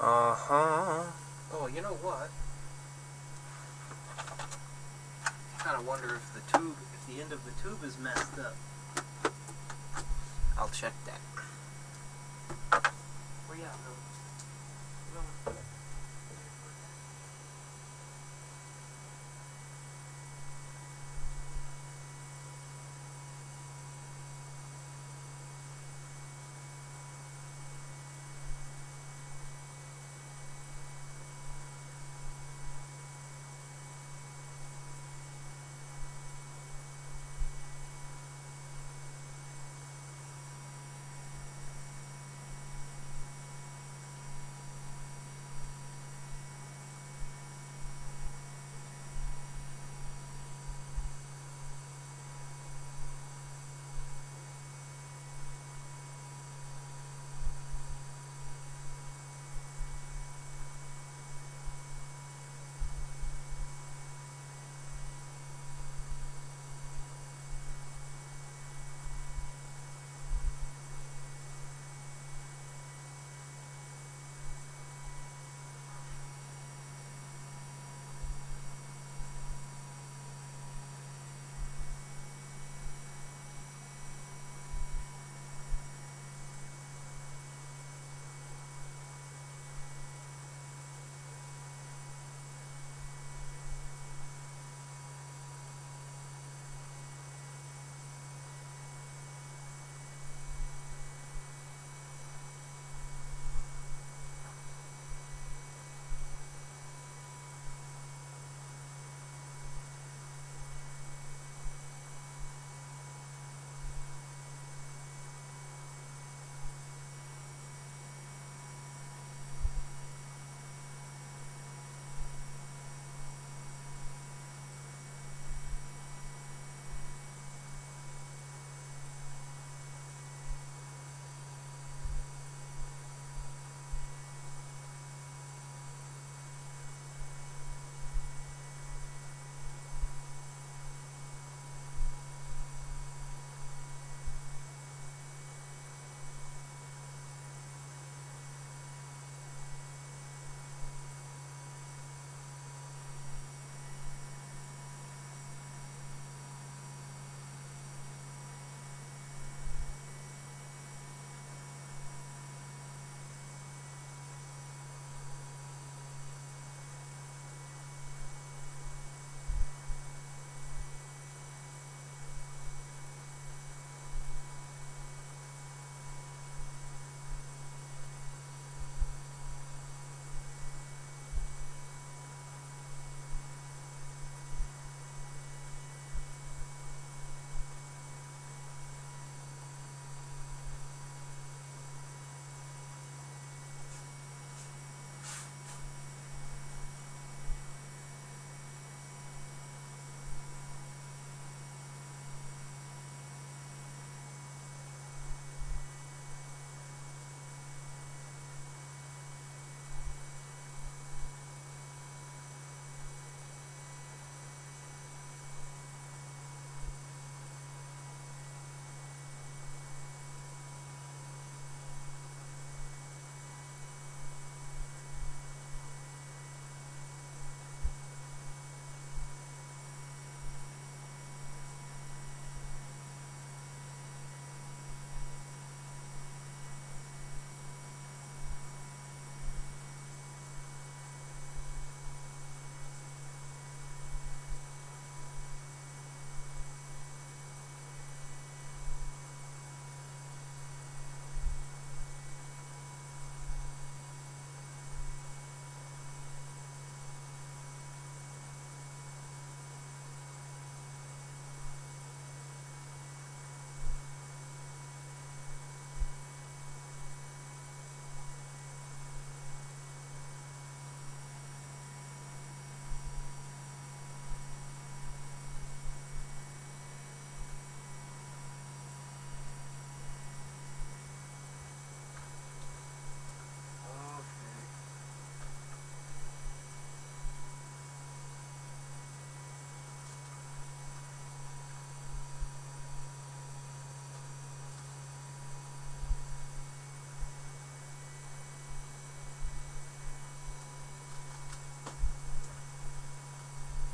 Uh-huh. Oh, you know what? I kind of wonder if the end of the tube is messed up. I'll check that. Where you at, Bill?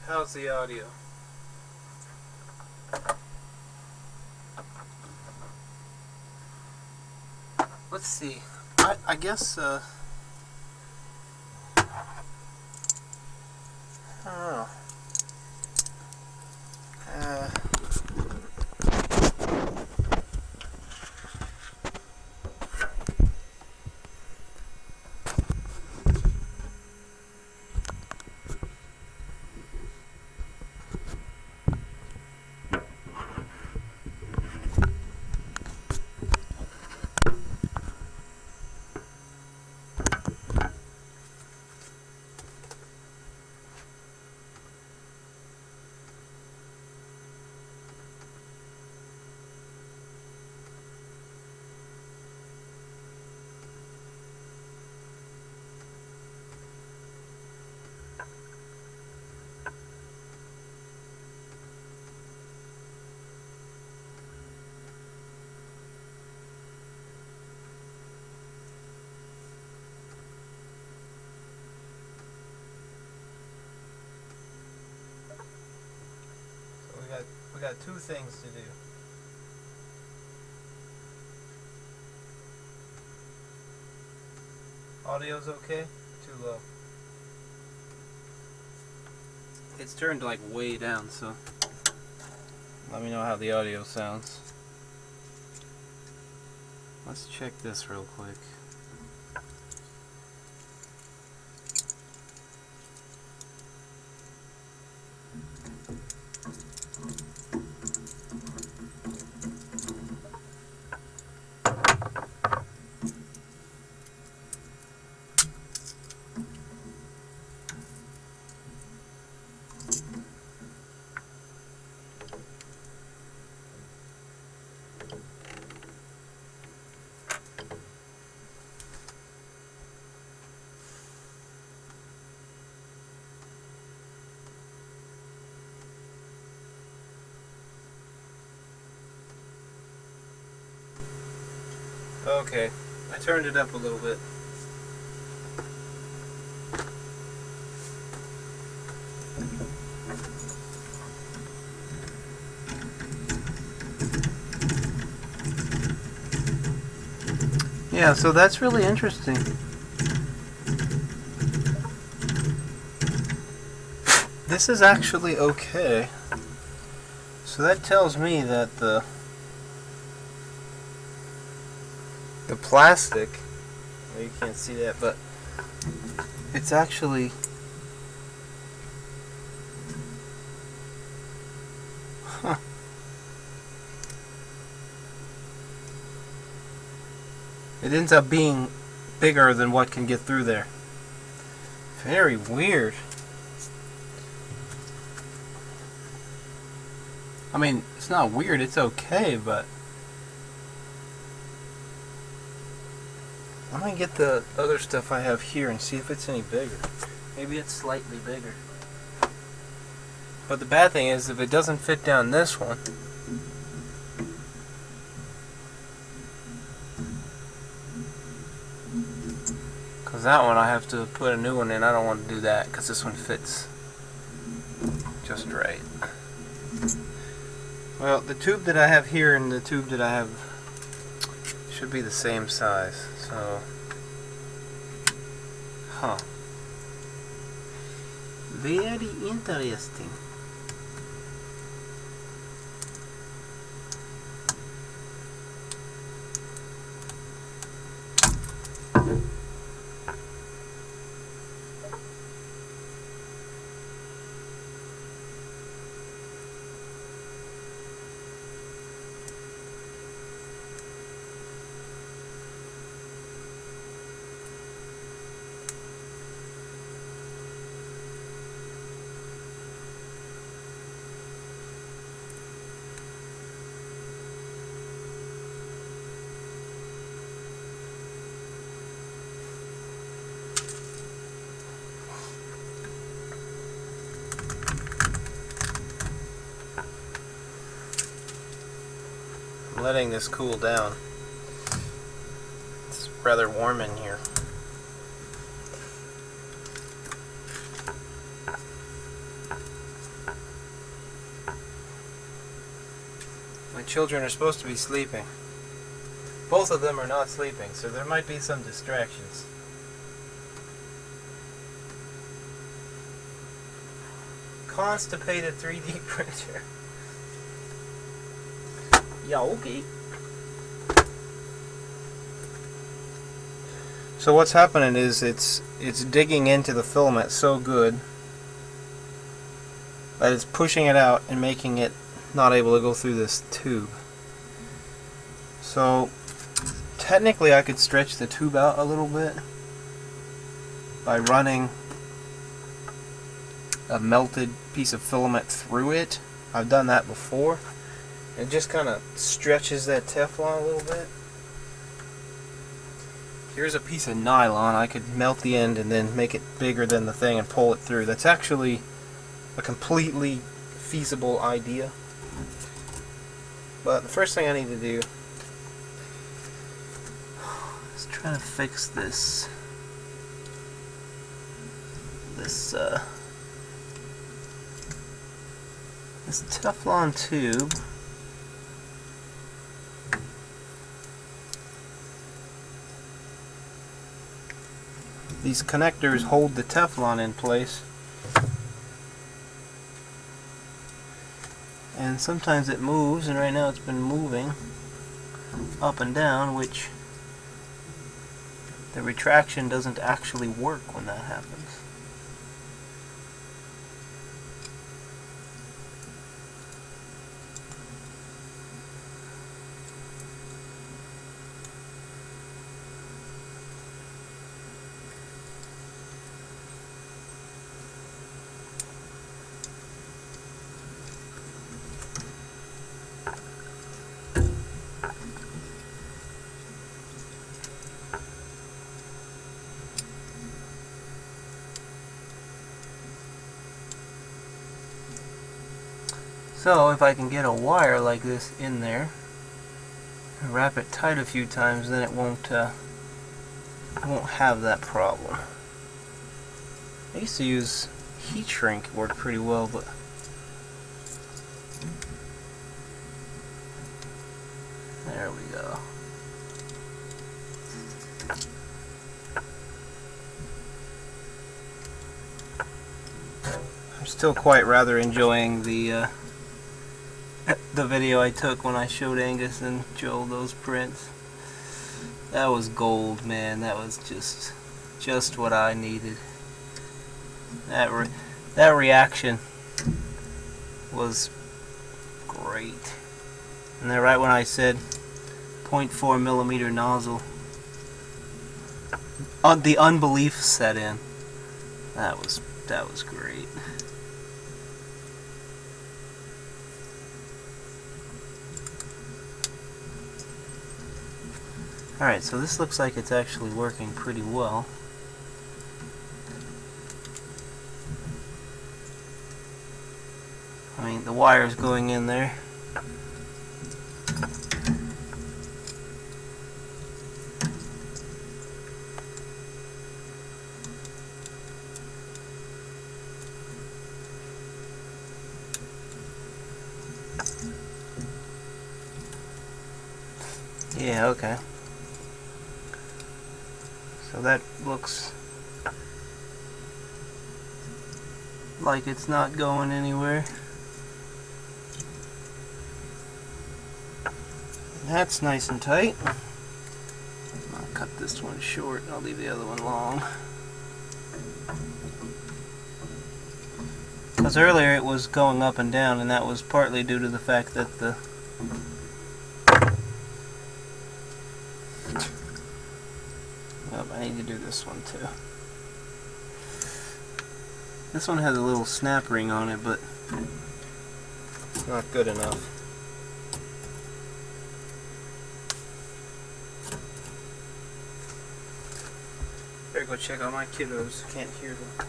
How's the audio? Let's see. I guess, I don't know. We got two things to do. Audio's okay? Too low? It's turned like way down, so let me know how the audio sounds. Let's check this real quick. Okay, I turned it up a little bit. Yeah, so that's really interesting. This is actually okay. So that tells me that the plastic, well, you can't see that, but it's actually it ends up being bigger than what can get through there. Very weird. I mean, it's not weird, it's okay, but I'm gonna get the other stuff I have here and see if it's any bigger. Maybe it's slightly bigger. But the bad thing is, if it doesn't fit down this one, because that one I have to put a new one in. I don't want to do that because this one fits just right. Well, the tube that I have here and the tube that I have should be the same size, so very interesting. I'm letting this cool down. It's rather warm in here. My children are supposed to be sleeping. Both of them are not sleeping, so there might be some distractions. Constipated 3D printer. Yeah, okay. So what's happening is it's digging into the filament so good that it's pushing it out and making it not able to go through this tube. So technically I could stretch the tube out a little bit by running a melted piece of filament through it. I've done that before. It just kind of stretches that Teflon a little bit. Here's a piece of nylon. I could melt the end and then make it bigger than the thing and pull it through. That's actually a completely feasible idea. But the first thing I need to do is try to fix this Teflon tube. These connectors hold the Teflon in place, and sometimes it moves, and right now it's been moving up and down, which the retraction doesn't actually work when that happens. So if I can get a wire like this in there, and wrap it tight a few times, then it won't have that problem. I used to use heat shrink, it worked pretty well, but there we go. I'm still quite rather enjoying the video I took when I showed Angus and Joel those prints. That was gold, man. That was just what I needed. That reaction was great. And then right when I said 0.4 millimeter nozzle, the unbelief set in. That was great. Alright, so this looks like it's actually working pretty well. I mean, the wire's going in there. Yeah, okay. So that looks like it's not going anywhere. That's nice and tight. I'll cut this one short and I'll leave the other one long. Because earlier it was going up and down, and that was partly due to the fact that the I need to do this one too. This one has a little snap ring on it, but it's not good enough. Better go check out my kiddos. Can't hear them.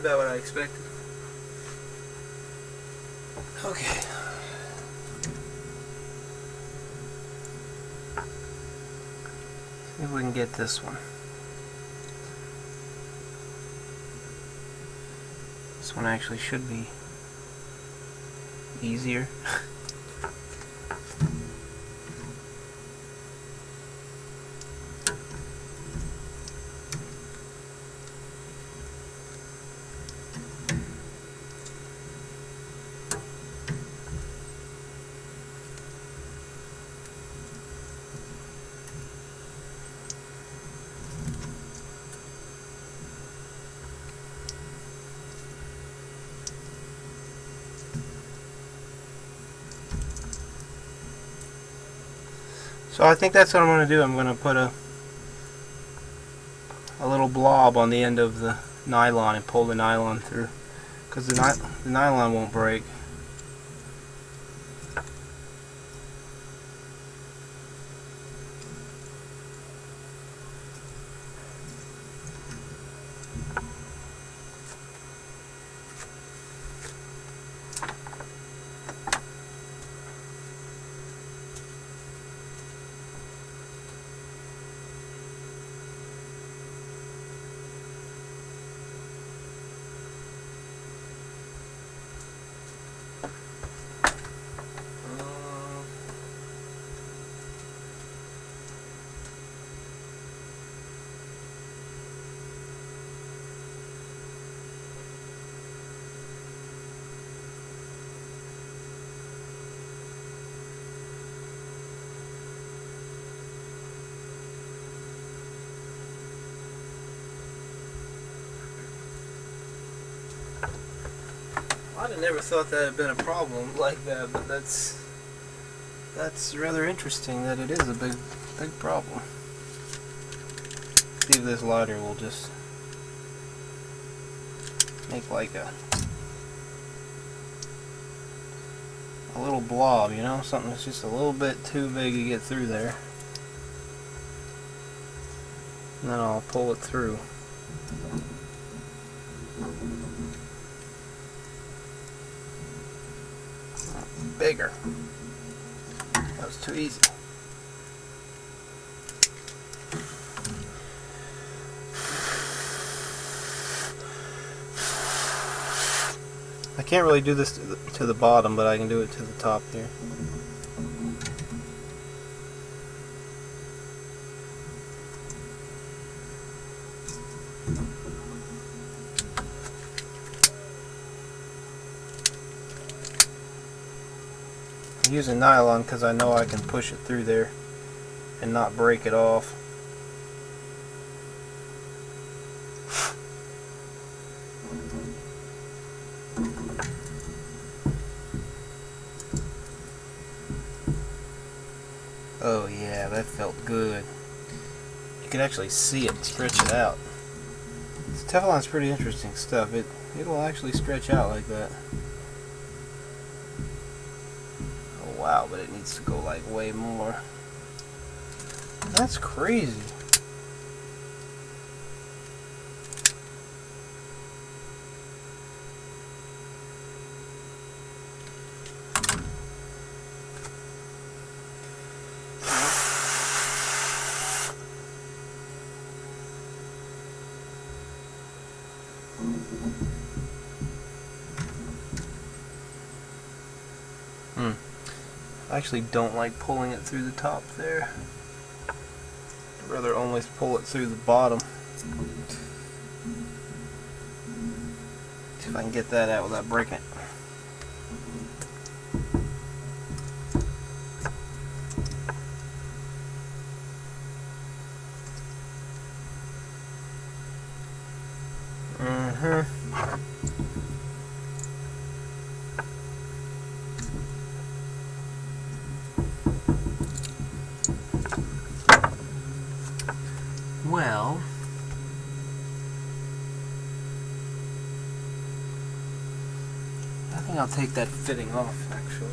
about what I expected. Okay. See if we can get this one. This one actually should be easier. So I think that's what I'm going to do. I'm going to put a little blob on the end of the nylon and pull the nylon through, because the nylon won't break. I'd have never thought that had been a problem like that, but that's rather interesting that it is a big problem. See if this lighter will just make like a little blob, you know, something that's just a little bit too big to get through there. And then I'll pull it through. Bigger. That was too easy. I can't really do this to the bottom, but I can do it to the top here. I'm using nylon because I know I can push it through there and not break it off. Oh yeah, that felt good. You can actually see it stretch it out. This Teflon's pretty interesting stuff. It'll actually stretch out like that. Oh wow, but it needs to go like way more. That's crazy. I actually don't like pulling it through the top there. I'd rather only pull it through the bottom. See if I can get that out without breaking it. Well, I think I'll take that fitting off, actually.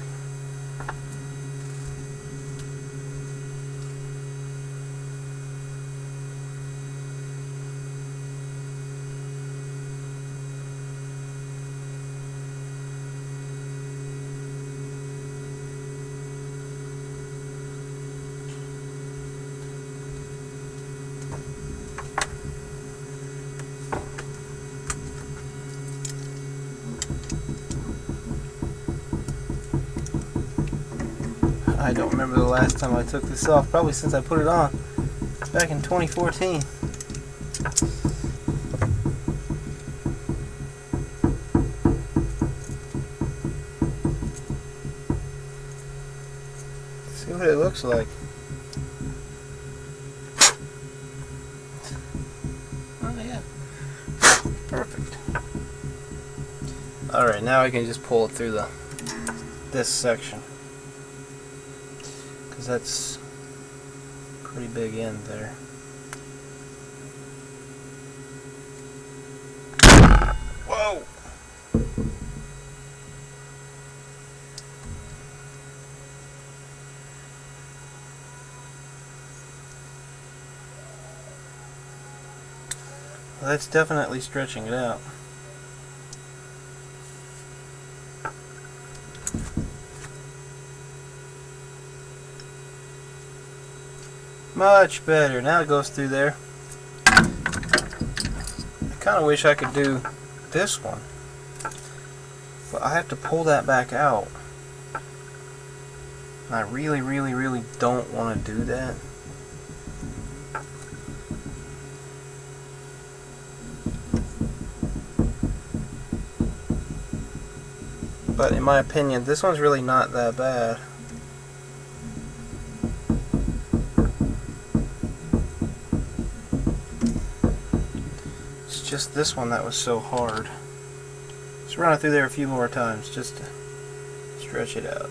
I don't remember the last time I took this off. Probably since I put it on back in 2014. See what it looks like. Oh yeah. Perfect. Alright, now I can just pull it through this section. Because that's a pretty big end there. Whoa! Well, that's definitely stretching it out. Much better. Now it goes through there. I kind of wish I could do this one, but I have to pull that back out. And I really, really, really don't want to do that. But in my opinion, this one's really not that bad. It's just this one that was so hard. Let's run it through there a few more times just to stretch it out.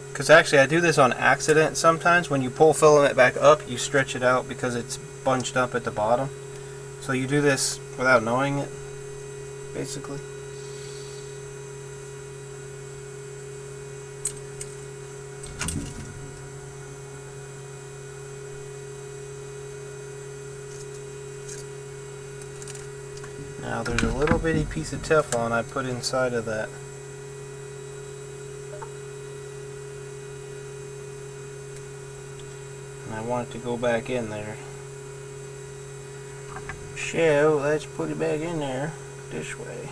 Because actually I do this on accident sometimes. When you pull filament back up, you stretch it out because it's bunched up at the bottom. So you do this without knowing it, basically. Now there's a little bitty piece of Teflon I put inside of that. And I want it to go back in there. So let's put it back in there this way.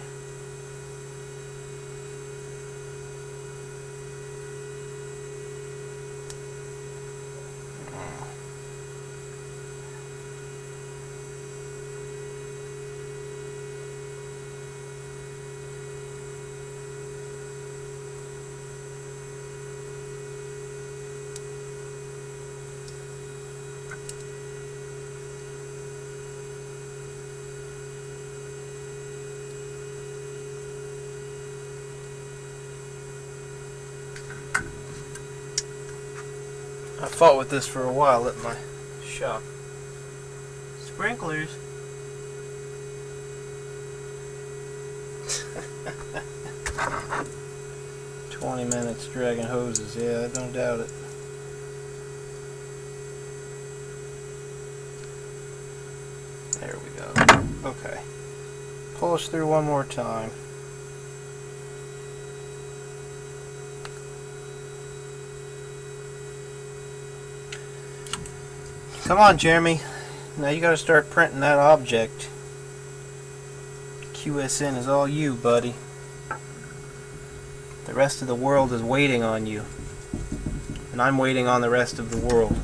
I fought with this for a while at my shop. Sprinklers. "20 minutes dragging hoses." Yeah, I don't doubt it. There we go. Okay. Pull us through one more time. Come on, Jeremy. Now you gotta start printing that object. QSN is all you, buddy. The rest of the world is waiting on you. And I'm waiting on the rest of the world.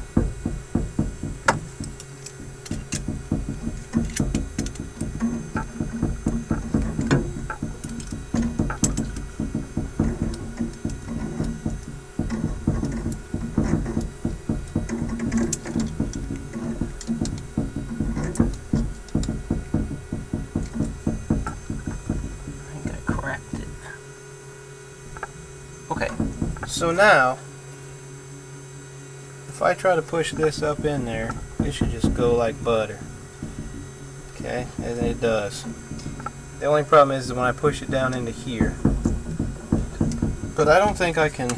Okay, so now, if I try to push this up in there, it should just go like butter. Okay, and it does. The only problem is when I push it down into here. But I don't think I can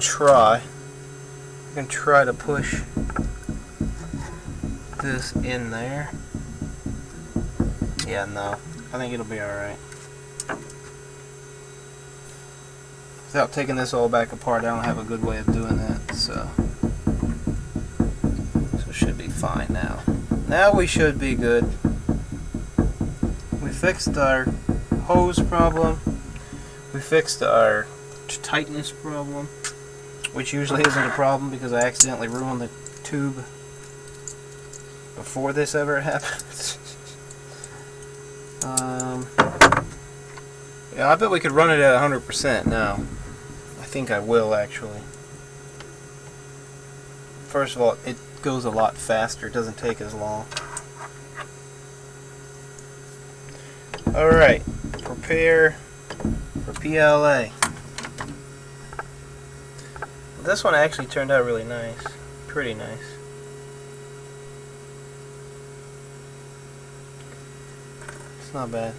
try. I can try to push this in there. Yeah, no, I think it'll be alright. Without taking this all back apart, I don't have a good way of doing that, so it should be fine now. Now we should be good. We fixed our hose problem. We fixed our tightness problem, which usually isn't a problem because I accidentally ruined the tube before this ever happened. Yeah, I bet we could run it at 100% now. I think I will, actually. First of all, it goes a lot faster. It doesn't take as long. Alright, prepare for PLA. This one actually turned out really nice. Pretty nice. It's not bad.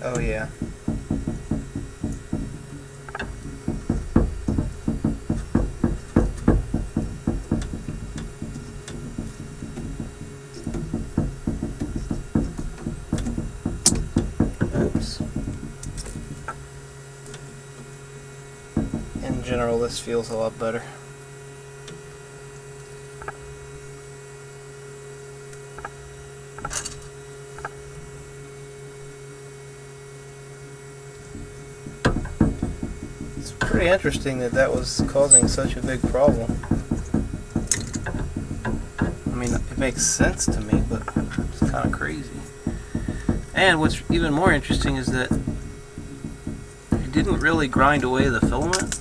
Oh yeah. Oops. In general, this feels a lot better. It's pretty interesting that that was causing such a big problem. I mean, it makes sense to me, but it's kind of crazy. And what's even more interesting is that it didn't really grind away the filament.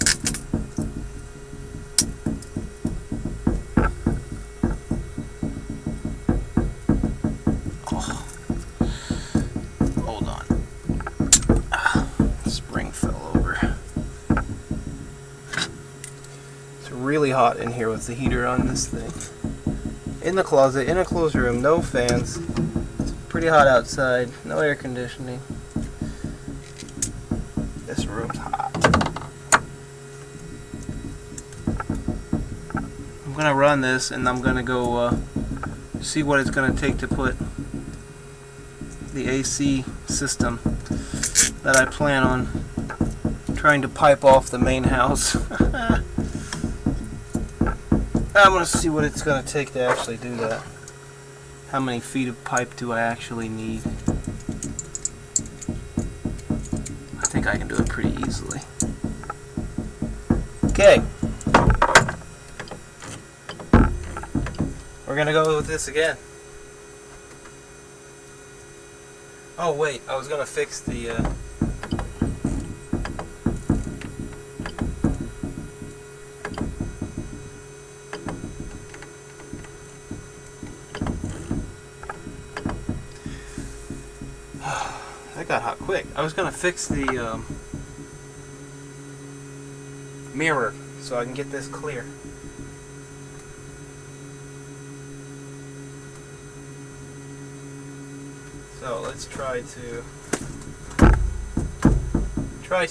Oh. Hold on. Spring fell over. It's really hot in here with the heater on this thing. In the closet, in a closed room, no fans. It's pretty hot outside, no air conditioning. This room's hot. I'm gonna run this and I'm gonna go see what it's gonna take to put the AC system that I plan on trying to pipe off the main house. I'm going to see what it's going to take to actually do that. How many feet of pipe do I actually need? I think I can do it pretty easily. Okay. We're going to go with this again. Oh wait, I was going to fix the... That got hot quick. I was gonna fix the mirror so I can get this clear. So let's try to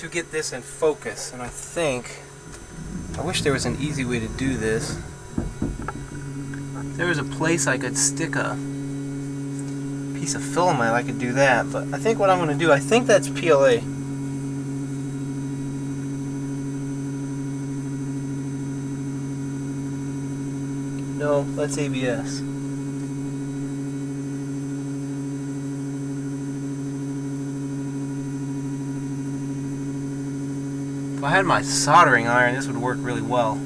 get this in focus. And I wish there was an easy way to do this. If there was a place I could stick a piece of filament, I could do that, but I think what I'm going to do, I think that's PLA. No, that's ABS. If I had my soldering iron, this would work really well.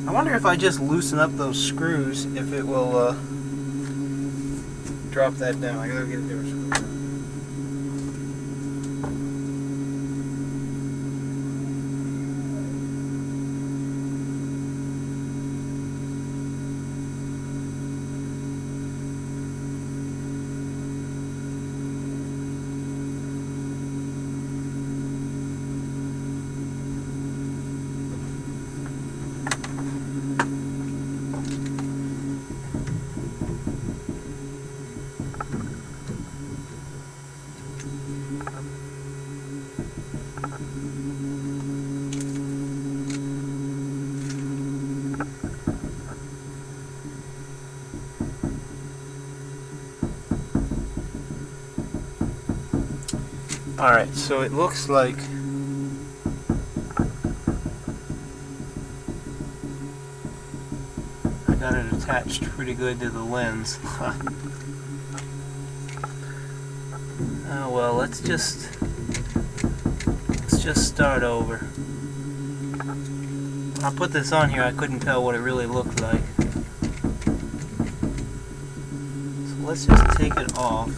I wonder if I just loosen up those screws, if it will drop that down. I gotta get a different screw. Alright, so it looks like got it attached pretty good to the lens. Oh well, let's just start over. When I put this on here, I couldn't tell what it really looked like. So let's just take it off.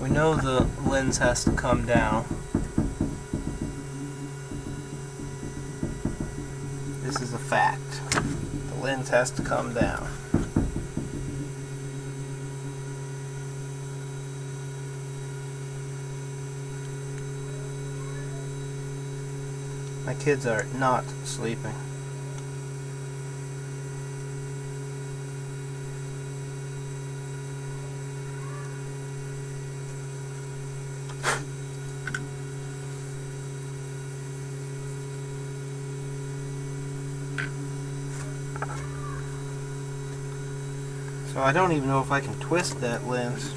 We know the lens has to come down. This is a fact. The lens has to come down. My kids are not sleeping. So I don't even know if I can twist that lens.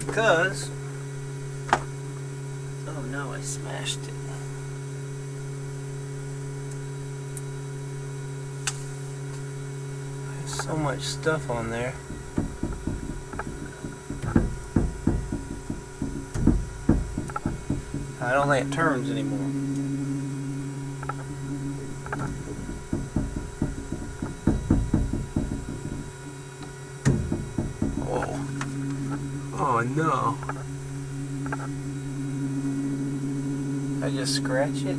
Because, oh no, I smashed it. There's so much stuff on there. I don't think it turns anymore. Oh no. I just scratch it.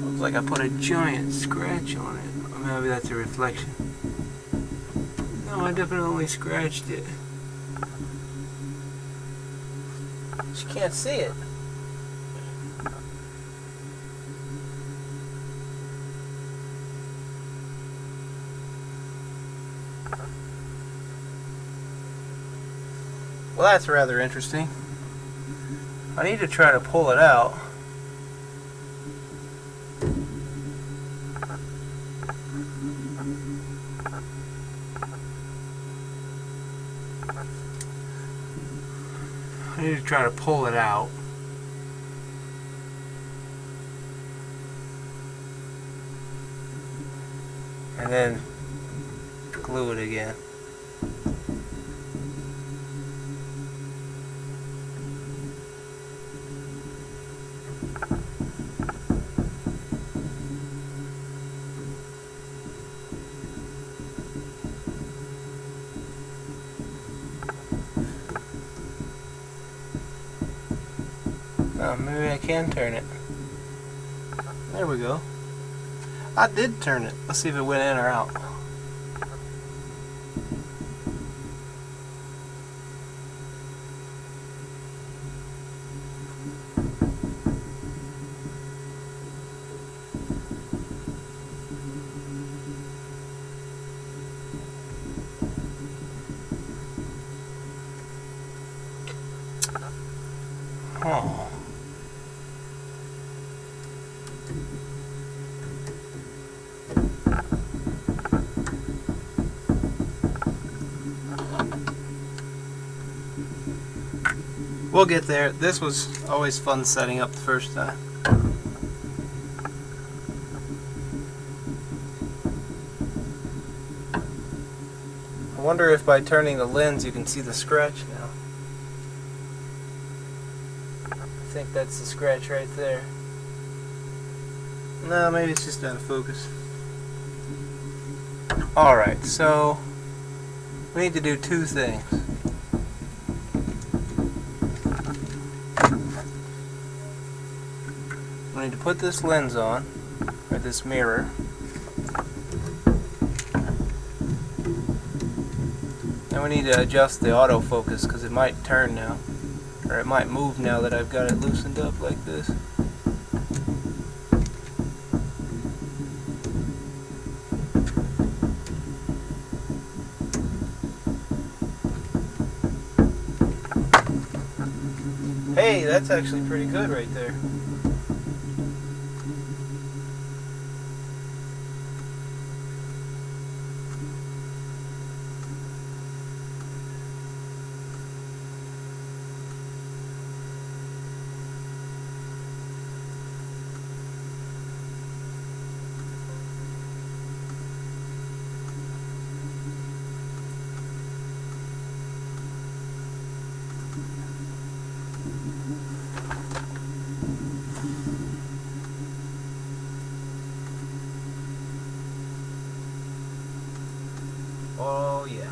Looks like I put a giant scratch on it. Or maybe that's a reflection. No, I definitely scratched it. You can't see it. Well, that's rather interesting. I need to try to pull it out. I need to try to pull it out. And then glue it again. Oh, maybe I can turn it. There we go. I did turn it. Let's see if it went in or out. Oh. We'll get there. This was always fun setting up the first time. I wonder if by turning the lens you can see the scratch now. I think that's the scratch right there. No, maybe it's just out of focus. Alright, so we need to do two things. We need to put this lens on, or this mirror. Then we need to adjust the autofocus because it might turn now. Or it might move now that I've got it loosened up like this. Hey, that's actually pretty good right there. Oh yeah.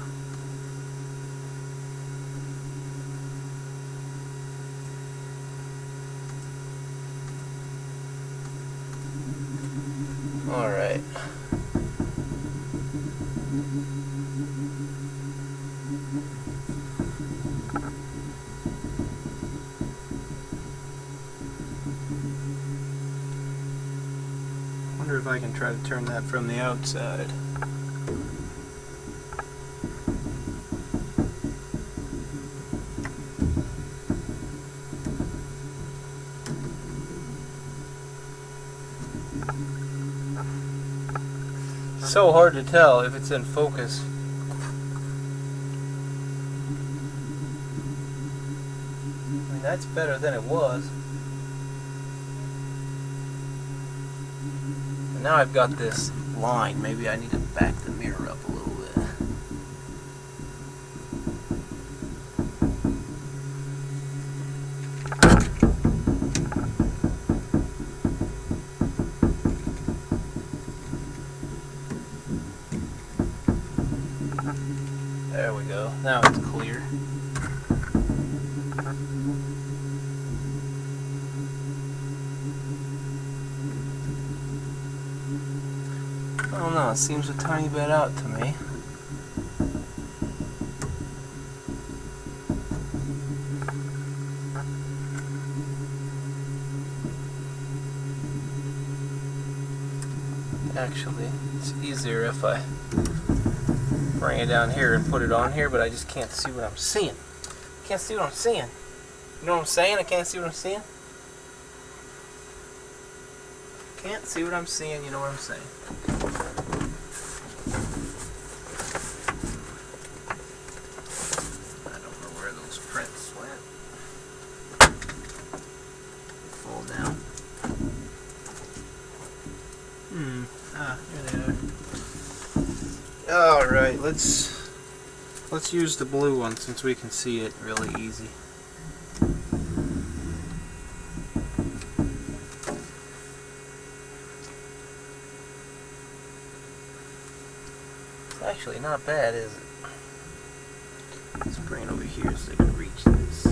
All right. Wonder if I can try to turn that from the outside. So hard to tell if it's in focus. I mean, that's better than it was. And now I've got this line. Maybe I need to back the mirror up a little bit. There we go. Now it's clear. I don't know, it seems a tiny bit out to me. Actually, it's easier if I bring it down here and put it on here, but I just can't see what I'm seeing. Can't see what I'm seeing. You know what I'm saying? I can't see what I'm seeing. Can't see what I'm seeing, you know what I'm saying. I don't know where those prints went. Fall down. Here they are. Alright, let's use the blue one since we can see it really easy. It's actually not bad, is it? Let's bring it over here so they can reach this.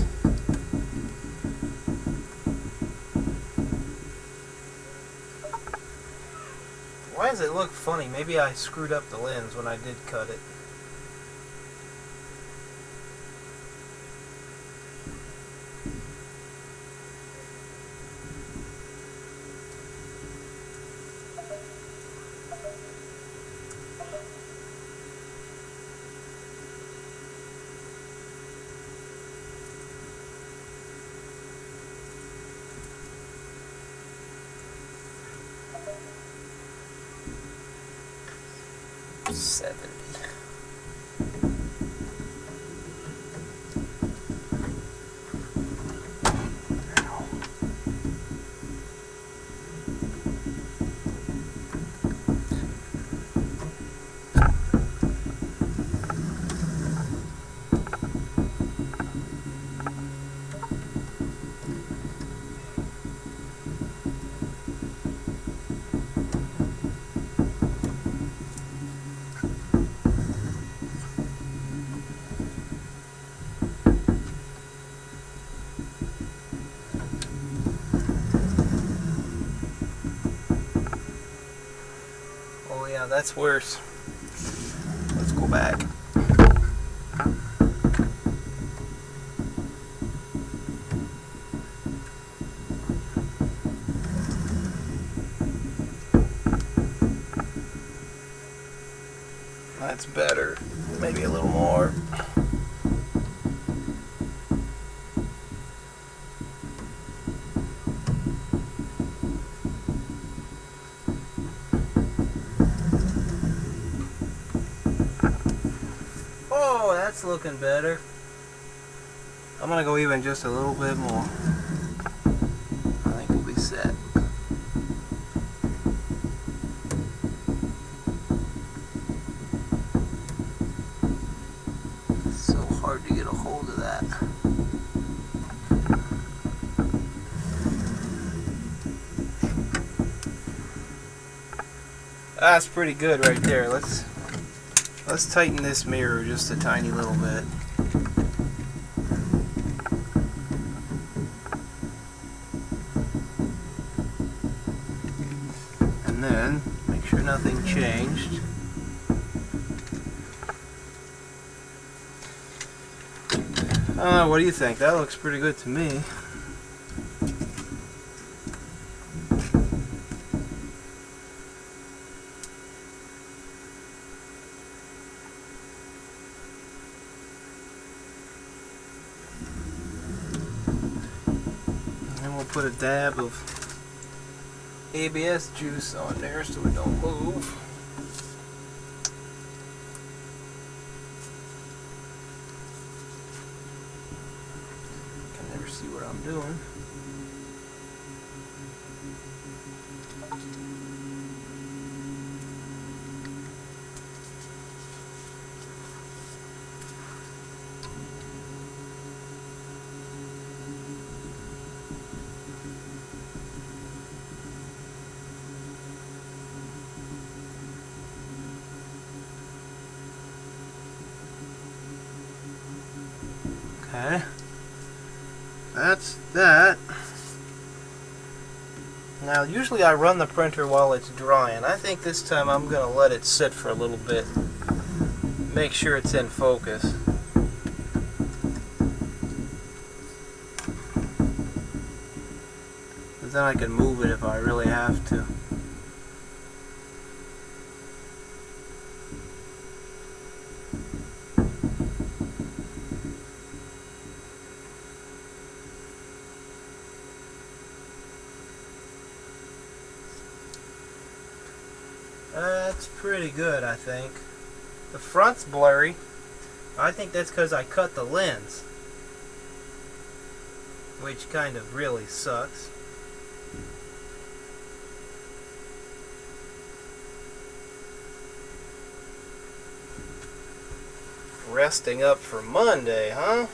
Why does it look funny? Maybe I screwed up the lens when I did cut it. Oh yeah, that's worse. Let's go back. That's better. Maybe a little more. Oh, that's looking better. I'm gonna go even just a little bit more. I think we'll be set. It's so hard to get a hold of that. That's pretty good right there. Let's Let's tighten this mirror just a tiny little bit. And then make sure nothing changed. I don't know, what do you think? That looks pretty good to me. Put a dab of ABS juice on there so it don't move. Can never see what I'm doing. Okay, that's that. Now usually I run the printer while it's drying. I think this time I'm going to let it sit for a little bit. Make sure it's in focus. But then I can move it if I really have to. That's pretty good, I think. The front's blurry. I think that's because I cut the lens, which kind of really sucks. Resting up for Monday, huh?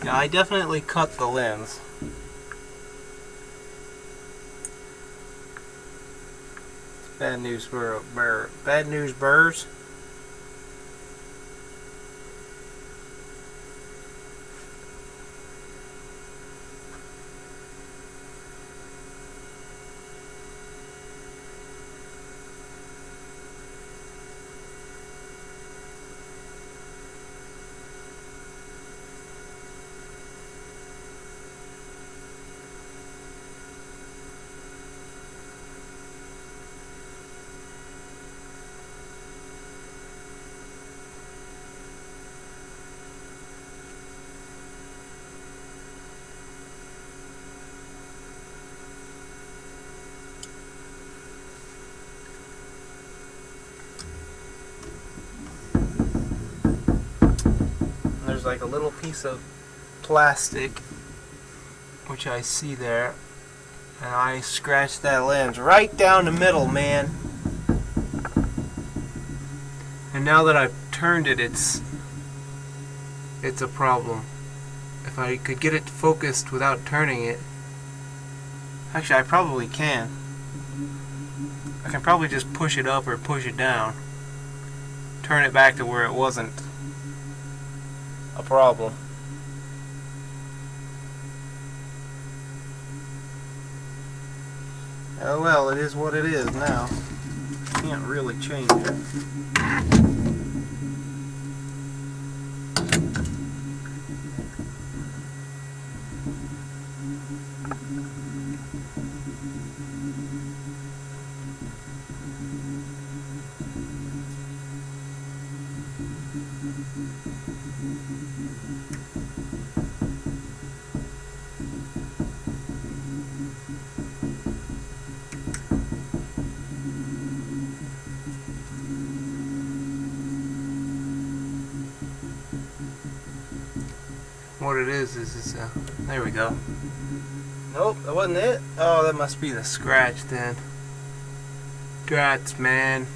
Yeah, I definitely cut the lens. Bad news bad news burrs. There's like a little piece of plastic which I see there, and I scratched that lens right down the middle, man. And now that I've turned it, it's a problem. If I could get it focused without turning it, actually I probably can. I can probably just push it up or push it down, turn it back to where it wasn't a problem. Oh well, it is what it is now. Can't really change it. What it is it's there we go. Nope, that wasn't it. Oh, that must be the scratch then. Drats, man.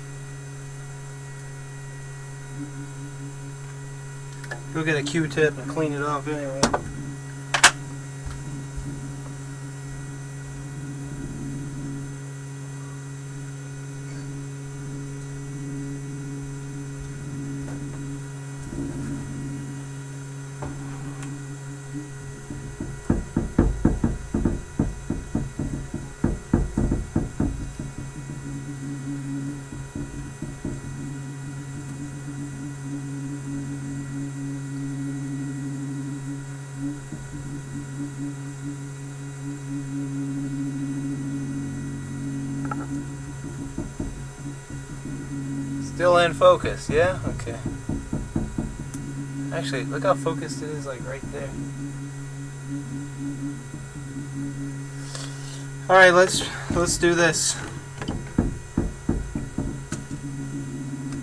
Go get a Q-tip and clean it off anyway. Still in focus, yeah? Okay. Actually, look how focused it is, like right there. Alright, let's do this.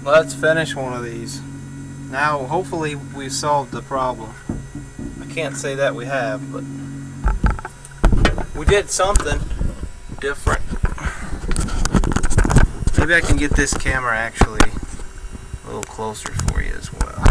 Let's finish one of these. Now, hopefully we've solved the problem. I can't say that we have, but we did something different. Maybe I can get this camera actually a little closer for you as well.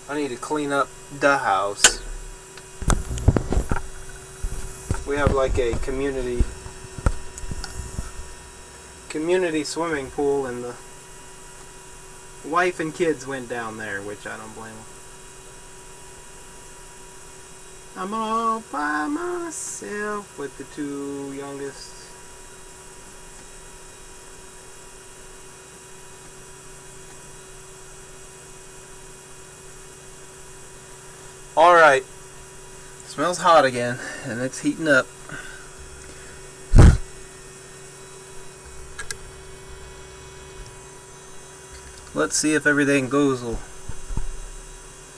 I need to clean up the house. We have like a community swimming pool, and the wife and kids went down there, which I don't blame them. I'm all by myself with the two youngest. Alright, smells hot again, and it's heating up. Let's see if everything goes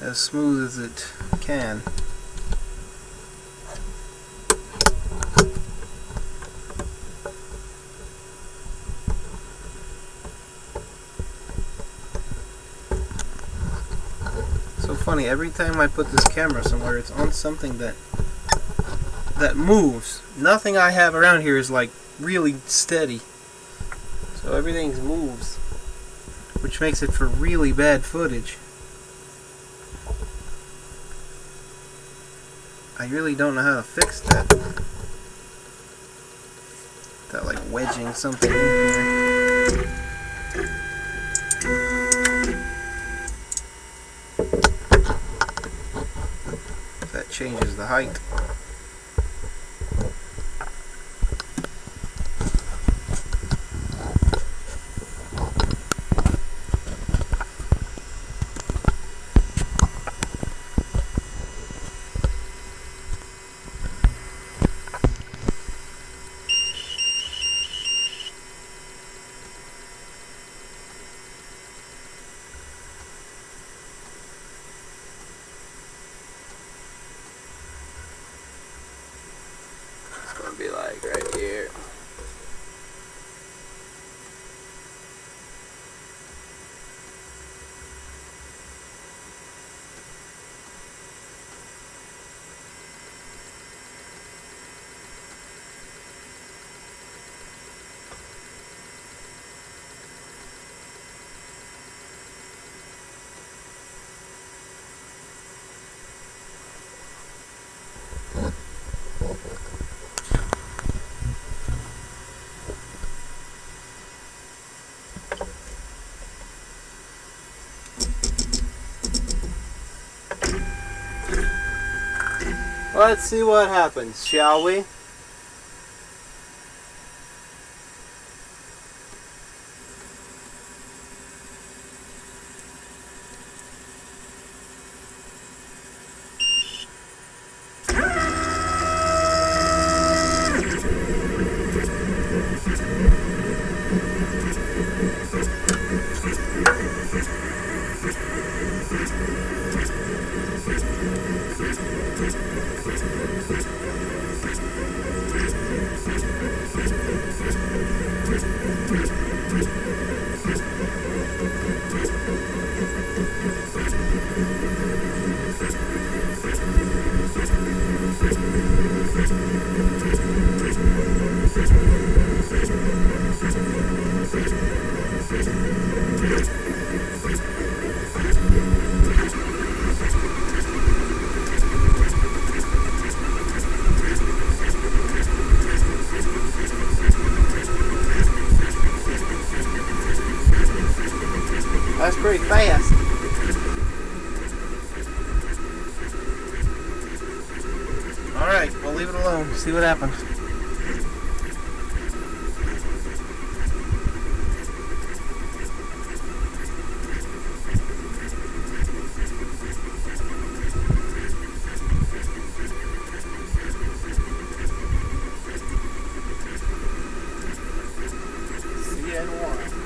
as smooth as it can. So funny, every time I put this camera somewhere, it's on something that moves. Nothing I have around here is like really steady. So everything moves, which makes it for really bad footage. I really don't know how to fix that. Without like wedging something in here. That changes the height. It's gonna be like right here. Let's see what happens, shall we? That's pretty fast. Alright, we'll leave it alone. See what happens. See you in a while.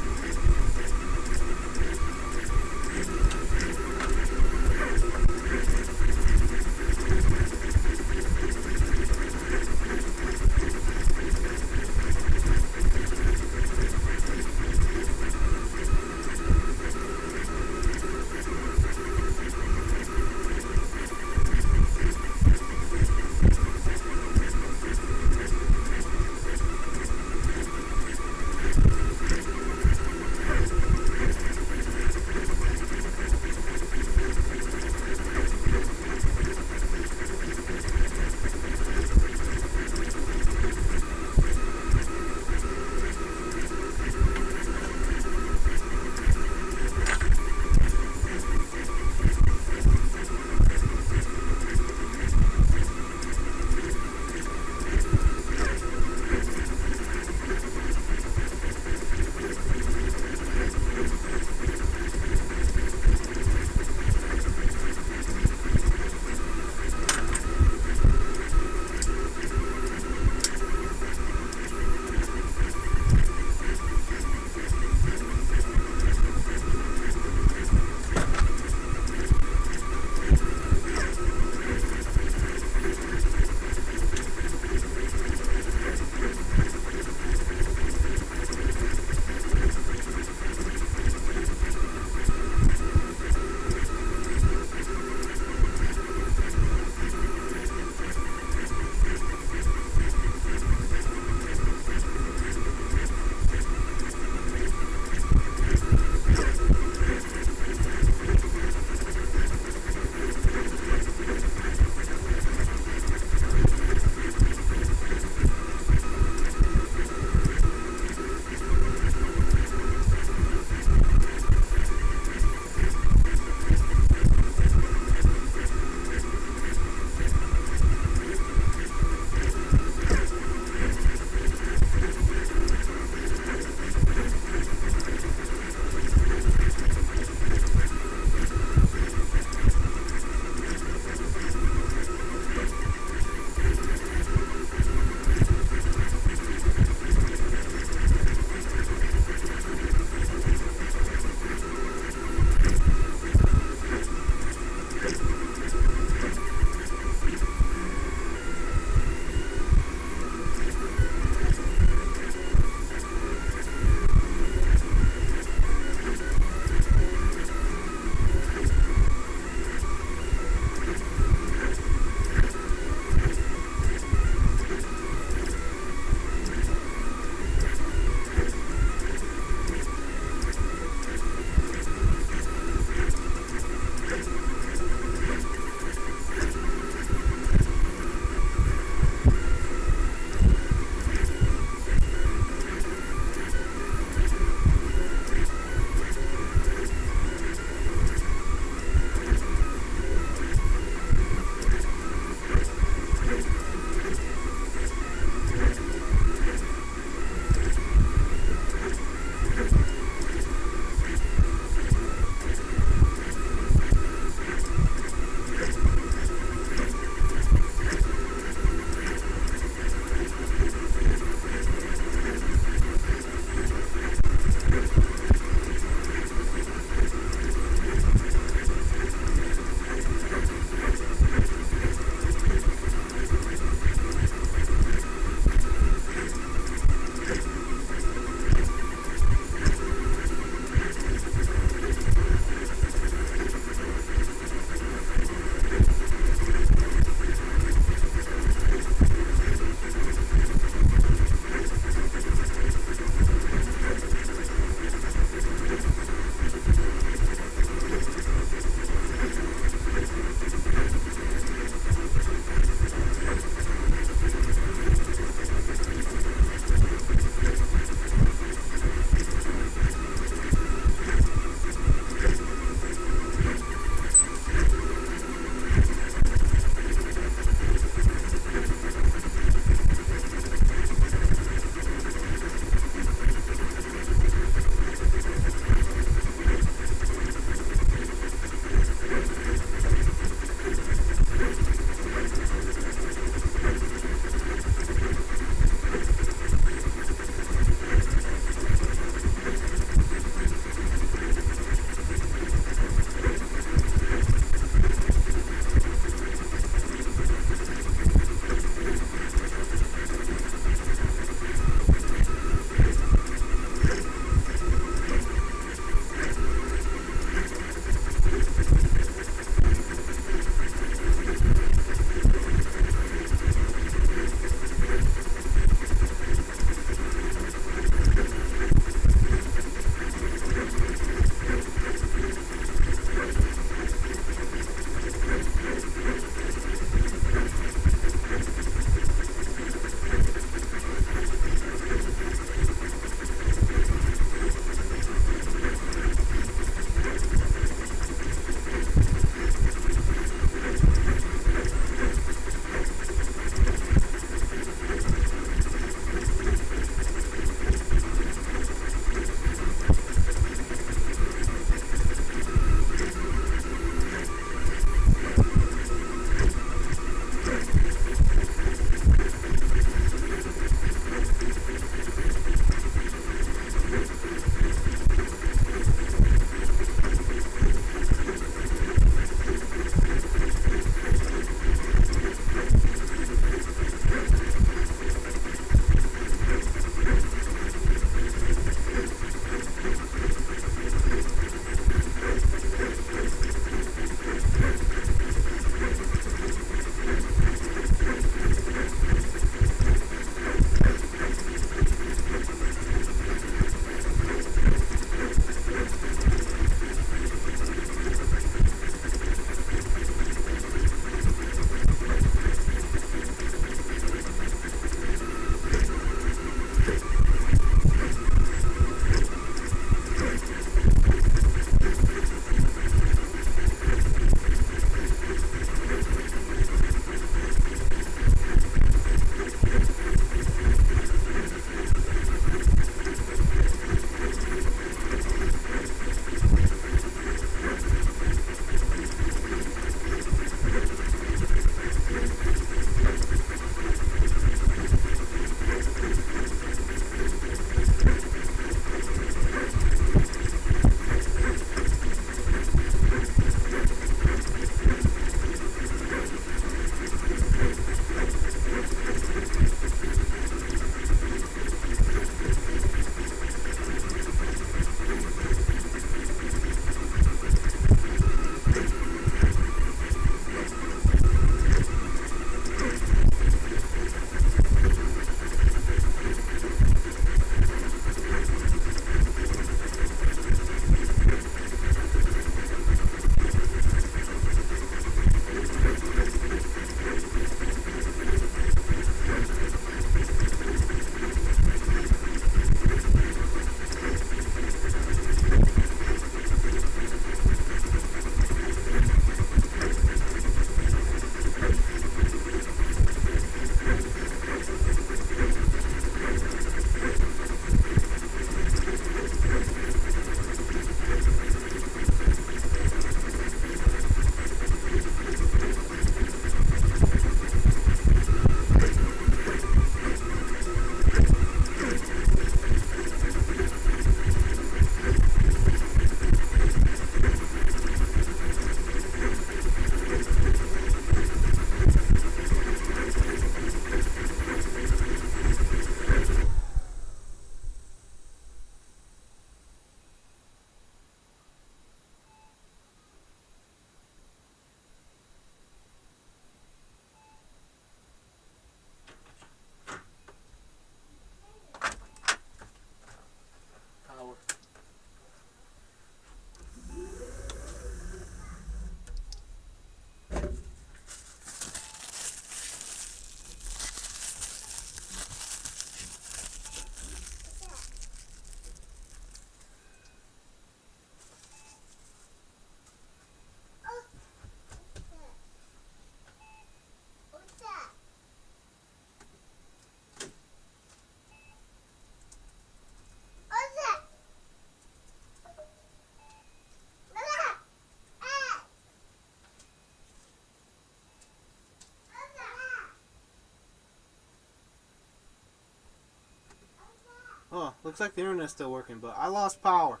Oh, looks like the internet's still working, but I lost power.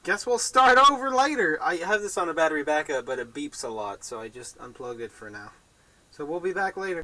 Guess we'll start over later. I have this on a battery backup, but it beeps a lot, so I just unplugged it for now. So we'll be back later.